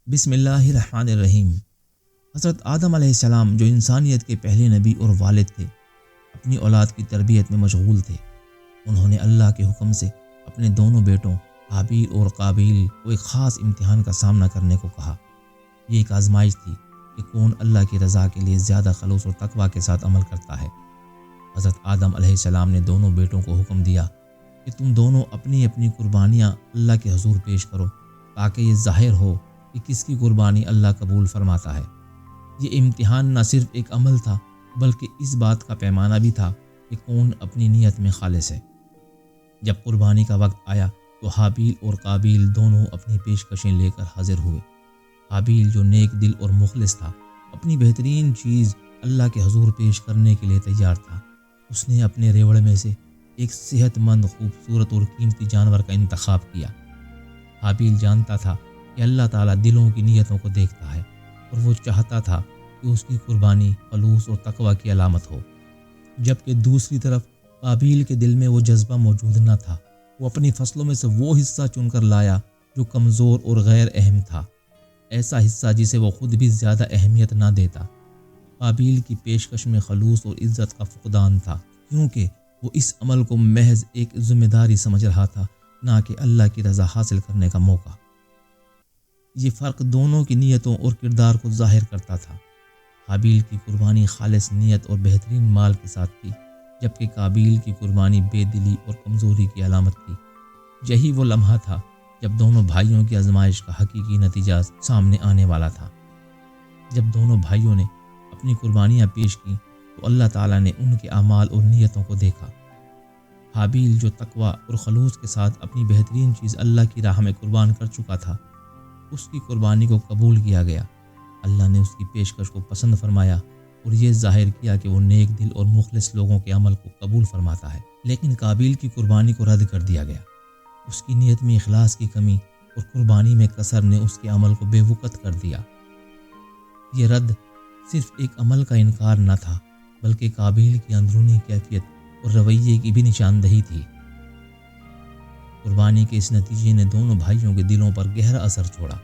بسم اللہ الرحمن الرحیم۔ حضرت آدم علیہ السلام جو انسانیت کے پہلے نبی اور والد تھے، اپنی اولاد کی تربیت میں مشغول تھے۔ انہوں نے اللہ کے حکم سے اپنے دونوں بیٹوں حابیل اور قابیل کو ایک خاص امتحان کا سامنا کرنے کو کہا۔ یہ ایک آزمائش تھی کہ کون اللہ کی رضا کے لیے زیادہ خلوص اور تقوی کے ساتھ عمل کرتا ہے۔ حضرت آدم علیہ السلام نے دونوں بیٹوں کو حکم دیا کہ تم دونوں اپنی اپنی قربانیاں اللہ کے حضور پیش کرو، تاکہ یہ ظاہر ہو کہ کس کی قربانی اللہ قبول فرماتا ہے۔ یہ امتحان نہ صرف ایک عمل تھا، بلکہ اس بات کا پیمانہ بھی تھا کہ کون اپنی نیت میں خالص ہے۔ جب قربانی کا وقت آیا تو حابیل اور قابیل دونوں اپنی پیشکشیں لے کر حاضر ہوئے۔ حابیل جو نیک دل اور مخلص تھا، اپنی بہترین چیز اللہ کے حضور پیش کرنے کے لیے تیار تھا۔ اس نے اپنے ریوڑ میں سے ایک صحت مند، خوبصورت اور قیمتی جانور کا انتخاب کیا۔ حابیل جانتا تھا کہ اللہ تعالیٰ دلوں کی نیتوں کو دیکھتا ہے، اور وہ چاہتا تھا کہ اس کی قربانی خلوص اور تقوی کی علامت ہو، جبکہ دوسری طرف قابیل کے دل میں وہ جذبہ موجود نہ تھا۔ وہ اپنی فصلوں میں سے وہ حصہ چن کر لایا جو کمزور اور غیر اہم تھا، ایسا حصہ جسے وہ خود بھی زیادہ اہمیت نہ دیتا۔ قابیل کی پیشکش میں خلوص اور عزت کا فقدان تھا، کیونکہ وہ اس عمل کو محض ایک ذمہ داری سمجھ رہا تھا، نہ کہ اللہ کی رضا حاصل کرنے کا موقع۔ یہ فرق دونوں کی نیتوں اور کردار کو ظاہر کرتا تھا۔ حابیل کی قربانی خالص نیت اور بہترین مال کے ساتھ تھی، جبکہ قابیل کی قربانی بے دلی اور کمزوری کی علامت تھی۔ یہی وہ لمحہ تھا جب دونوں بھائیوں کی آزمائش کا حقیقی نتیجہ سامنے آنے والا تھا۔ جب دونوں بھائیوں نے اپنی قربانیاں پیش کیں تو اللہ تعالیٰ نے ان کے اعمال اور نیتوں کو دیکھا۔ حابیل جو تقوی اور خلوص کے ساتھ اپنی بہترین چیز اللہ کی راہ میں قربان کر چکا تھا، اس کی قربانی کو قبول کیا گیا۔ اللہ نے اس کی پیشکش کو پسند فرمایا اور یہ ظاہر کیا کہ وہ نیک دل اور مخلص لوگوں کے عمل کو قبول فرماتا ہے۔ لیکن قابیل کی قربانی کو رد کر دیا گیا۔ اس کی نیت میں اخلاص کی کمی اور قربانی میں کثر نے اس کے عمل کو بے وقت کر دیا۔ یہ رد صرف ایک عمل کا انکار نہ تھا، بلکہ قابیل کی اندرونی کیفیت اور رویے کی بھی نشاندہی تھی۔ قربانی کے اس نتیجے نے دونوں بھائیوں کے دلوں پر گہرا اثر چھوڑا۔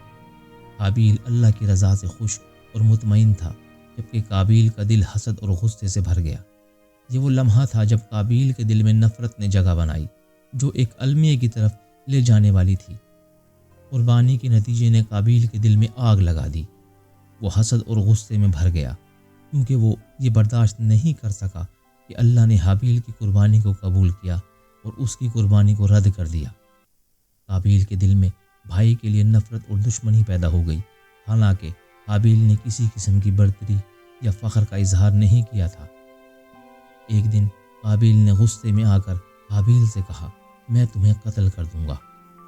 حابیل اللہ کی رضا سے خوش اور مطمئن تھا، جبکہ قابیل کا دل حسد اور غصے سے بھر گیا۔ یہ وہ لمحہ تھا جب قابیل کے دل میں نفرت نے جگہ بنائی، جو ایک المیہ کی طرف لے جانے والی تھی۔ قربانی کے نتیجے نے قابیل کے دل میں آگ لگا دی۔ وہ حسد اور غصے میں بھر گیا، کیونکہ وہ یہ برداشت نہیں کر سکا کہ اللہ نے حابیل کی قربانی کو قبول کیا اور اس کی قربانی کو رد کر دیا۔ قابیل کے دل میں بھائی کے لیے نفرت اور دشمنی پیدا ہو گئی، حالانکہ حابیل نے کسی قسم کی برتری یا فخر کا اظہار نہیں کیا تھا۔ ایک دن قابیل نے غصے میں آ کر حابیل سے کہا، میں تمہیں قتل کر دوں گا۔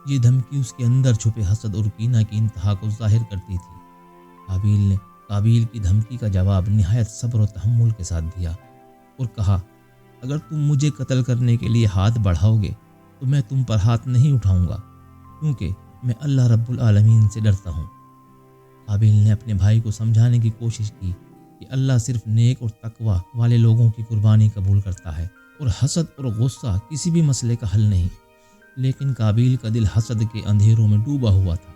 یہ دھمکی اس کے اندر چھپے حسد اور کینہ کی انتہا کو ظاہر کرتی تھی۔ حابیل نے قابیل کی دھمکی کا جواب نہایت صبر و تحمل کے ساتھ دیا اور کہا، اگر تم مجھے قتل کرنے کے لیے ہاتھ بڑھاؤ گے تو میں تم پر ہاتھ نہیں اٹھاؤں گا، کیونکہ میں اللہ رب العالمین سے ڈرتا ہوں۔ حابیل نے اپنے بھائی کو سمجھانے کی کوشش کی کہ اللہ صرف نیک اور تقوی والے لوگوں کی قربانی قبول کرتا ہے، اور حسد اور غصہ کسی بھی مسئلے کا حل نہیں۔ لیکن قابیل کا دل حسد کے اندھیروں میں ڈوبا ہوا تھا۔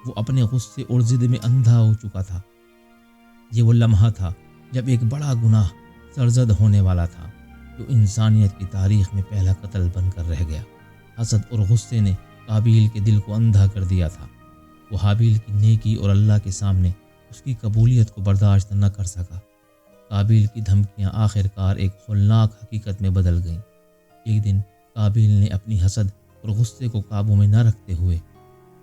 وہ اپنے غصے اور ضد میں اندھا ہو چکا تھا۔ یہ وہ لمحہ تھا جب ایک بڑا گناہ سرزد ہونے والا تھا، جو انسانیت کی تاریخ میں پہلا قتل بن کر رہ گیا۔ حسد اور غصے نے قابیل کے دل کو اندھا کر دیا تھا۔ وہ حابیل کی نیکی اور اللہ کے سامنے اس کی قبولیت کو برداشت نہ کر سکا۔ قابیل کی دھمکیاں آخر کار ایک ہولناک حقیقت میں بدل گئیں۔ ایک دن قابیل نے اپنی حسد اور غصے کو قابو میں نہ رکھتے ہوئے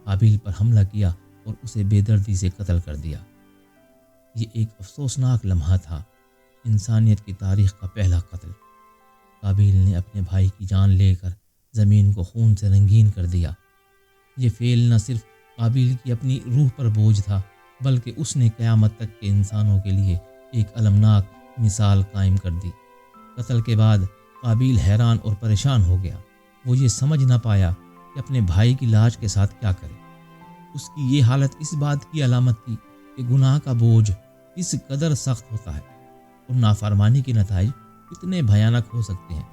حابیل پر حملہ کیا اور اسے بے دردی سے قتل کر دیا۔ یہ ایک افسوسناک لمحہ تھا، انسانیت کی تاریخ کا پہلا قتل۔ قابیل نے اپنے بھائی کی جان لے کر زمین کو خون سے رنگین کر دیا۔ یہ فعل نہ صرف قابیل کی اپنی روح پر بوجھ تھا، بلکہ اس نے قیامت تک کے انسانوں کے لیے ایک المناک مثال قائم کر دی۔ قتل کے بعد قابیل حیران اور پریشان ہو گیا۔ وہ یہ سمجھ نہ پایا کہ اپنے بھائی کی لاش کے ساتھ کیا کرے۔ اس کی یہ حالت اس بات کی علامت تھی کہ گناہ کا بوجھ کس قدر سخت ہوتا ہے اور نافرمانی کے نتائج کتنے بھیانک ہو سکتے ہیں۔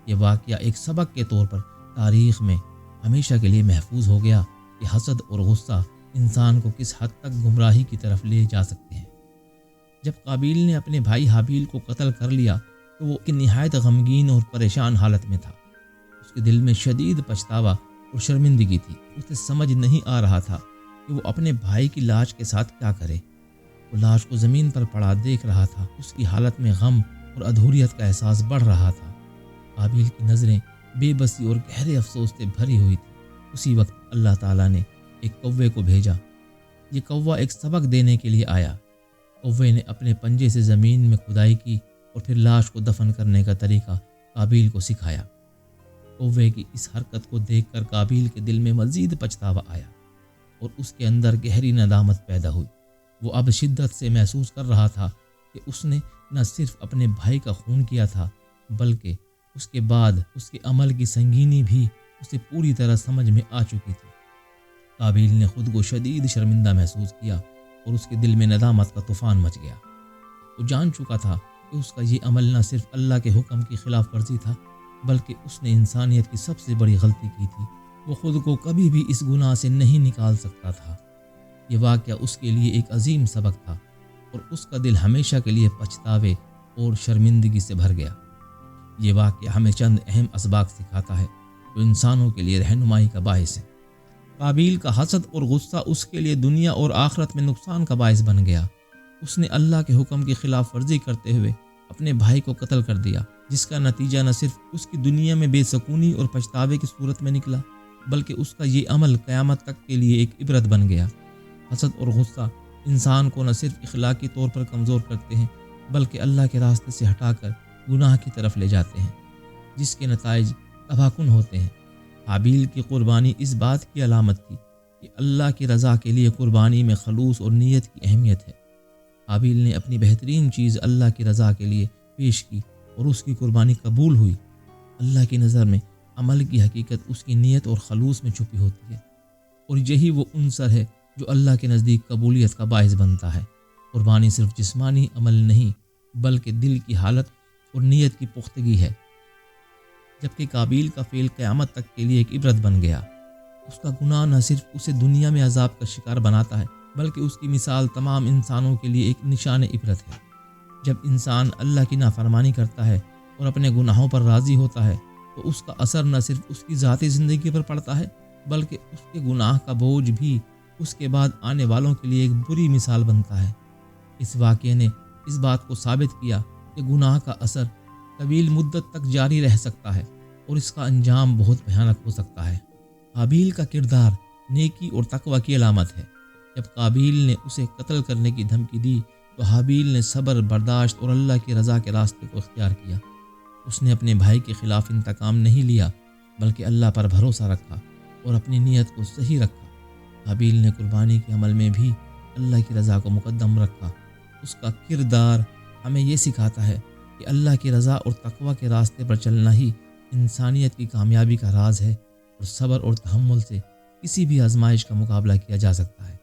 یہ واقعہ ایک سبق کے طور پر تاریخ میں ہمیشہ کے لیے محفوظ ہو گیا کہ حسد اور غصہ انسان کو کس حد تک گمراہی کی طرف لے جا سکتے ہیں۔ جب قابیل نے اپنے بھائی حابیل کو قتل کر لیا تو وہ ایک نہایت غمگین اور پریشان حالت میں تھا۔ اس کے دل میں شدید پچھتاوا اور شرمندگی تھی۔ اسے سمجھ نہیں آ رہا تھا کہ وہ اپنے بھائی کی لاش کے ساتھ کیا کرے۔ وہ لاش کو زمین پر پڑا دیکھ رہا تھا۔ اس کی حالت میں غم اور ادھوریت کا احساس بڑھ رہا تھا۔ قابیل کی نظریں بے بسی اور گہرے افسوس سے بھری ہوئی تھی۔ اسی وقت اللہ تعالیٰ نے ایک کوے کو بھیجا۔ یہ کوہ ایک سبق دینے کے لیے آیا۔ کوے نے اپنے پنجے سے زمین میں کھدائی کی اور پھر لاش کو دفن کرنے کا طریقہ قابیل کو سکھایا۔ کوے کی اس حرکت کو دیکھ کر قابیل کے دل میں مزید پچھتاوا آیا اور اس کے اندر گہری ندامت پیدا ہوئی۔ وہ اب شدت سے محسوس کر رہا تھا کہ اس نے نہ صرف اپنے بھائی کا خون کیا تھا بلکہ اس کے بعد اس کے عمل کی سنگینی بھی اسے پوری طرح سمجھ میں آ چکی تھی۔ قابیل نے خود کو شدید شرمندہ محسوس کیا اور اس کے دل میں ندامت کا طوفان مچ گیا۔ وہ جان چکا تھا کہ اس کا یہ عمل نہ صرف اللہ کے حکم کی خلاف ورزی تھا بلکہ اس نے انسانیت کی سب سے بڑی غلطی کی تھی۔ وہ خود کو کبھی بھی اس گناہ سے نہیں نکال سکتا تھا۔ یہ واقعہ اس کے لیے ایک عظیم سبق تھا اور اس کا دل ہمیشہ کے لیے پچھتاوے اور شرمندگی سے بھر گیا۔ یہ واقعہ ہمیں چند اہم اسباق سکھاتا ہے جو انسانوں کے لیے رہنمائی کا باعث ہے۔ قابیل کا حسد اور غصہ اس کے لیے دنیا اور آخرت میں نقصان کا باعث بن گیا۔ اس نے اللہ کے حکم کی خلاف ورزی کرتے ہوئے اپنے بھائی کو قتل کر دیا، جس کا نتیجہ نہ صرف اس کی دنیا میں بے سکونی اور پچھتاوے کی صورت میں نکلا بلکہ اس کا یہ عمل قیامت تک کے لیے ایک عبرت بن گیا۔ حسد اور غصہ انسان کو نہ صرف اخلاقی طور پر کمزور کرتے ہیں بلکہ اللہ کے راستے سے ہٹا کر گناہ کی طرف لے جاتے ہیں، جس کے نتائج تباہ کن ہوتے ہیں۔ حابیل کی قربانی اس بات کی علامت تھی کہ اللہ کی رضا کے لیے قربانی میں خلوص اور نیت کی اہمیت ہے۔ حابیل نے اپنی بہترین چیز اللہ کی رضا کے لیے پیش کی اور اس کی قربانی قبول ہوئی۔ اللہ کی نظر میں عمل کی حقیقت اس کی نیت اور خلوص میں چھپی ہوتی ہے اور یہی وہ عنصر ہے جو اللہ کے نزدیک قبولیت کا باعث بنتا ہے۔ قربانی صرف جسمانی عمل نہیں بلکہ دل کی حالت اور نیت کی پختگی ہے۔ جبکہ قابیل کا فعل قیامت تک کے لیے ایک عبرت بن گیا۔ اس کا گناہ نہ صرف اسے دنیا میں عذاب کا شکار بناتا ہے بلکہ اس کی مثال تمام انسانوں کے لیے ایک نشان عبرت ہے۔ جب انسان اللہ کی نافرمانی کرتا ہے اور اپنے گناہوں پر راضی ہوتا ہے تو اس کا اثر نہ صرف اس کی ذاتی زندگی پر پڑتا ہے بلکہ اس کے گناہ کا بوجھ بھی اس کے بعد آنے والوں کے لیے ایک بری مثال بنتا ہے۔ اس واقعے نے اس بات کو ثابت کیا کہ گناہ کا اثر طویل مدت تک جاری رہ سکتا ہے اور اس کا انجام بہت بھیانک ہو سکتا ہے۔ حابیل کا کردار نیکی اور تقوی کی علامت ہے۔ جب قابیل نے اسے قتل کرنے کی دھمکی دی تو حابیل نے صبر، برداشت اور اللہ کی رضا کے راستے کو اختیار کیا۔ اس نے اپنے بھائی کے خلاف انتقام نہیں لیا بلکہ اللہ پر بھروسہ رکھا اور اپنی نیت کو صحیح رکھا۔ حابیل نے قربانی کے عمل میں بھی اللہ کی رضا کو مقدم رکھا۔ اس کا کردار ہمیں یہ سکھاتا ہے کہ اللہ کی رضا اور تقوی کے راستے پر چلنا ہی انسانیت کی کامیابی کا راز ہے اور صبر اور تحمل سے کسی بھی آزمائش کا مقابلہ کیا جا سکتا ہے۔